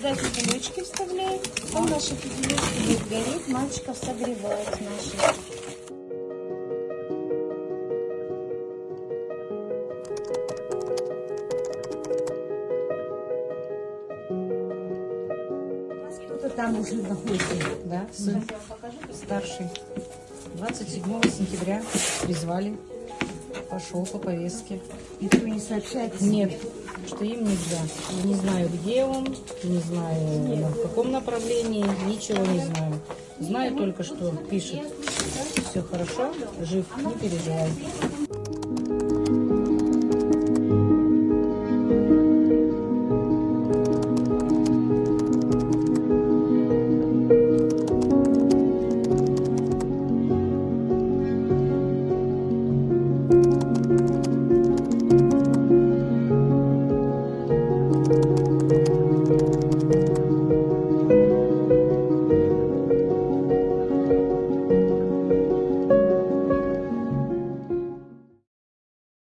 Сюда фитилечки вставляем. Потом наши фитилечки будут гореть, мальчиков согревать наших. Кто-то там уже находится, да, сын старший. 27 сентября призвали, пошел по повестке. Никто не сообщает? Нет, что им нельзя. Я не знаю, где он, не знаю, в каком направлении, ничего не знаю. Знаю только, что пишет, все хорошо, жив, не переживай.